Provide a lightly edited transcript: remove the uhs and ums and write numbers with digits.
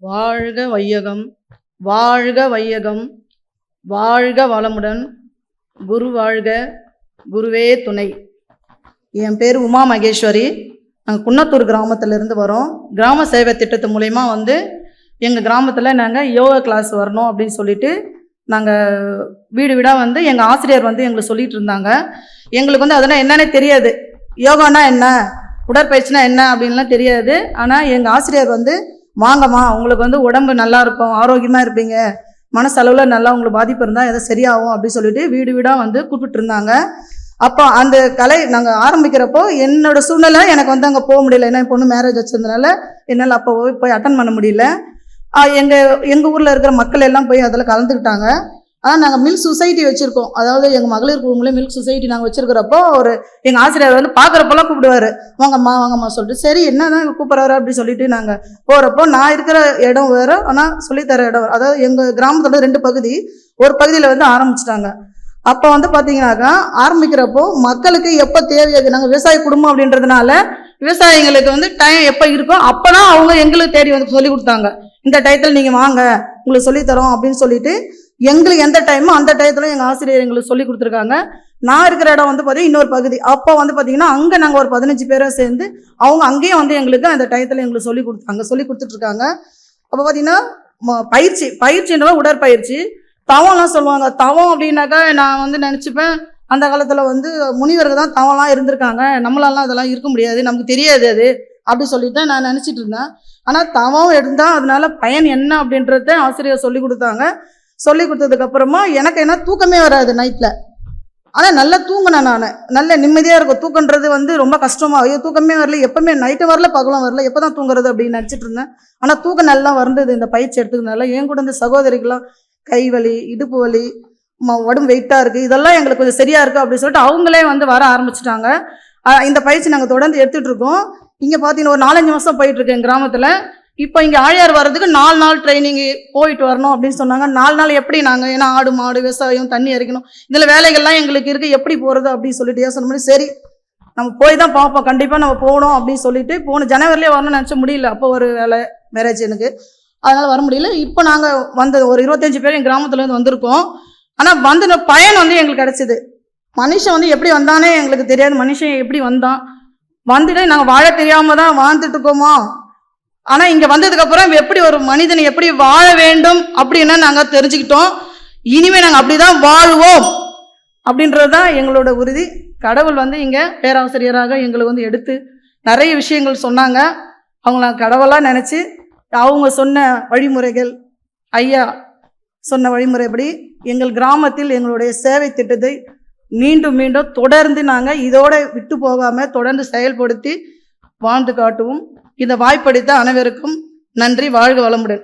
வாழ்க வையகம், வாழ்க வையகம், வாழ்க வளமுடன். குரு வாழ்க, குருவே துணை. என் பேர் உமா மகேஸ்வரி. நாங்கள் குன்னத்தூர் கிராமத்திலேருந்து வரோம். கிராம சேவை திட்டத்து மூலயமா எங்கள் கிராமத்தில் நாங்கள் யோகா கிளாஸ் வரணும் அப்படின்னு சொல்லிட்டு நாங்கள் வீடு வீடாக எங்கள் ஆசிரியர் எங்களுக்கு சொல்லிகிட்டு இருந்தாங்க. எங்களுக்கு அதெல்லாம் என்னன்னே தெரியாது. யோகானா என்ன, உடற்பயிற்சினா என்ன அப்படின்லாம் தெரியாது. ஆனால் எங்கள் ஆசிரியர் வாங்கம்மா, உங்களுக்கு உடம்பு நல்லா இருக்கும், ஆரோக்கியமாக இருப்பீங்க, மனசளவில் நல்லா உங்களுக்கு பாதிப்பு இருந்தால் எதை சரியாகும் அப்படின்னு சொல்லிட்டு வீடு வீடாக கூப்பிட்டு இருந்தாங்க. அப்போ அந்த கலை நாங்கள் ஆரம்பிக்கிறப்போ என்னோட சூழ்நிலை எனக்கு அங்கே போக முடியல. ஏன்னா என் பொண்ணு மேரேஜ் வச்சிருந்தனால என்னால் அப்போ போய் அட்டன் பண்ண முடியல. எங்கள் ஊரில் இருக்கிற மக்கள் எல்லாம் போய் அதில் கலந்துக்கிட்டாங்க. ஆனால் நாங்கள் மில்க் சொசைட்டி வச்சுருக்கோம். அதாவது எங்கள் மகளிர் குழுங்களே மில்க் சொசைட்டி நாங்கள் வச்சுருக்கிறப்போ எங்கள் ஆசிரியர் பார்க்குறப்பெல்லாம் கூப்பிடுவார், வாங்கம்மா வாங்கம்மா சொல்லிட்டு. சரி என்ன தான் கூப்பிட்றாரு அப்படின்னு சொல்லிட்டு நாங்கள் போகிறப்போ, நான் இருக்கிற இடம் வேறு, ஆனால் சொல்லித்தர இடம் வேறு. அதாவது எங்கள் கிராமத்தோட 2 பகுதி. ஒரு பகுதியில் ஆரம்பிச்சிட்டாங்க. அப்போ பார்த்தீங்கன்னாக்கா ஆரம்பிக்கிறப்போ மக்களுக்கு எப்போ தேவையாது, நாங்கள் விவசாய குடும்பம் அப்படின்றதுனால விவசாயிங்களுக்கு டைம் எப்போ இருக்கோ அப்போ தான் அவங்க எங்களுக்கு தேடி சொல்லி கொடுத்தாங்க. இந்த டயத்தில் நீங்கள் வாங்க, உங்களுக்கு சொல்லித்தரோம் அப்படின்னு சொல்லிட்டு எங்களுக்கு எந்த டைமோ அந்த டயத்தில் எங்கள் ஆசிரியர் எங்களுக்கு சொல்லி கொடுத்துருக்காங்க. நான் இருக்கிற இடம் பார்த்தீங்கன்னா இன்னொரு பகுதி. அப்போ பார்த்தீங்கன்னா அங்கே நாங்கள் ஒரு 15 பேரை சேர்ந்து அவங்க அங்கேயும் எங்களுக்கு அந்த டயத்தில் எங்களுக்கு சொல்லி கொடுத்துட்ருக்காங்க. அப்போ பார்த்தீங்கன்னா பயிற்சின்ற உடற்பயிற்சி, தவம்லாம் சொல்லுவாங்க. தவம் அப்படின்னாக்கா நான் நினச்சிப்பேன், அந்த காலத்தில் முனிவர்கள் தான் தவம்லாம் இருந்திருக்காங்க, நம்மளாலாம் அதெல்லாம் இருக்க முடியாது, நமக்கு தெரியாது அது அப்படி சொல்லிட்டு நான் நினச்சிட்டு இருந்தேன். ஆனால் தவம் இருந்தால் அதனால பயன் என்ன அப்படின்றத ஆசிரியர் சொல்லி கொடுத்தாங்க. சொல்லி கொடுத்ததுக்கப்புறமா எனக்கு என்ன தூக்கமே வராது நைட்டில். ஆனால் நல்லா தூங்கினேன், நான் நல்ல நிம்மதியாக இருக்கும். தூக்கன்றது ரொம்ப கஷ்டமாக, ஐயோ தூக்கமே வரல, எப்பவுமே நைட்டு வரல பகலும் வரல, எப்போ தான் தூங்குறது அப்படின்னு நினச்சிட்டு இருந்தேன். ஆனால் தூக்கம் நல்லா வந்தது இந்த பயிற்சி எடுத்துக்கிறதுனால. என் கூட இந்த சகோதரிகளாம் கை வலி, இடுப்பு வலி, உடம்பு வெயிட்டாக இருக்குது, இதெல்லாம் எங்களுக்கு கொஞ்சம் சரியாக இருக்குது அப்படின்னு சொல்லிட்டு அவங்களே வர ஆரம்பிச்சிட்டாங்க. இந்த பயிற்சி நாங்கள் தொடர்ந்து எடுத்துகிட்டு இருக்கோம். இங்கே பார்த்தீங்கன்னா ஒரு 4-5 மாதம் போயிட்டுருக்கு எங்கள் கிராமத்தில். இப்போ இங்கே ஆழியார் வர்றதுக்கு 4 நாள் ட்ரைனிங்கு போயிட்டு வரணும் அப்படின்னு சொன்னாங்க. 4 நாள் எப்படி நாங்கள், ஏன்னா ஆடு மாடு விவசாயம் தண்ணி இறைக்கணும், இதில் வேலைகள்லாம் எங்களுக்கு இருக்குது, எப்படி போகிறது அப்படின்னு சொல்லிட்டு யோசனை பண்ணி சரி நம்ம போய் தான் பார்ப்போம், கண்டிப்பாக நம்ம போகணும் அப்படின்னு சொல்லிட்டு போன ஜனவரிலே வரணும்னு நினச்ச முடியல. அப்போ ஒரு வேலை மேரேஜ் எனக்கு, அதனால் வர முடியல. இப்போ நாங்கள் ஒரு 25 பேர் என் கிராமத்துலேருந்து வந்திருக்கோம். ஆனால் பயன் எங்களுக்கு கிடச்சிது. மனுஷன் எப்படி வந்தானே எங்களுக்கு தெரியாது. மனுஷன் எப்படி வந்துட்டு நாங்கள் வாழ தெரியாமல் தான் வாழ்ந்துட்டு இருக்கோமோ. ஆனால் இங்கே வந்ததுக்கப்புறம் எப்படி ஒரு மனிதனை எப்படி வாழ வேண்டும் அப்படின்னு நாங்கள் தெரிஞ்சுக்கிட்டோம். இனிமேல் நாங்கள் அப்படி தான் வாழ்வோம் அப்படின்றது தான் எங்களோட உறுதி. கடவுள் இங்கே பேராசிரியராக எங்களுக்கு எடுத்து நிறைய விஷயங்கள் சொன்னாங்க. அவங்கள கடவுளாக நினச்சி அவங்க சொன்ன வழிமுறைகள், ஐயா சொன்ன வழிமுறைப்படி எங்கள் கிராமத்தில் எங்களுடைய சேவை திட்டத்தை மீண்டும் மீண்டும் தொடர்ந்து நாங்கள் இதோட விட்டு போகாமல் தொடர்ந்து செயல்படுத்தி வாழ்ந்து காட்டுவோம். இந்த வாய்ப்பளித்த அனைவருக்கும் நன்றி. வாழ்க வளமுடன்.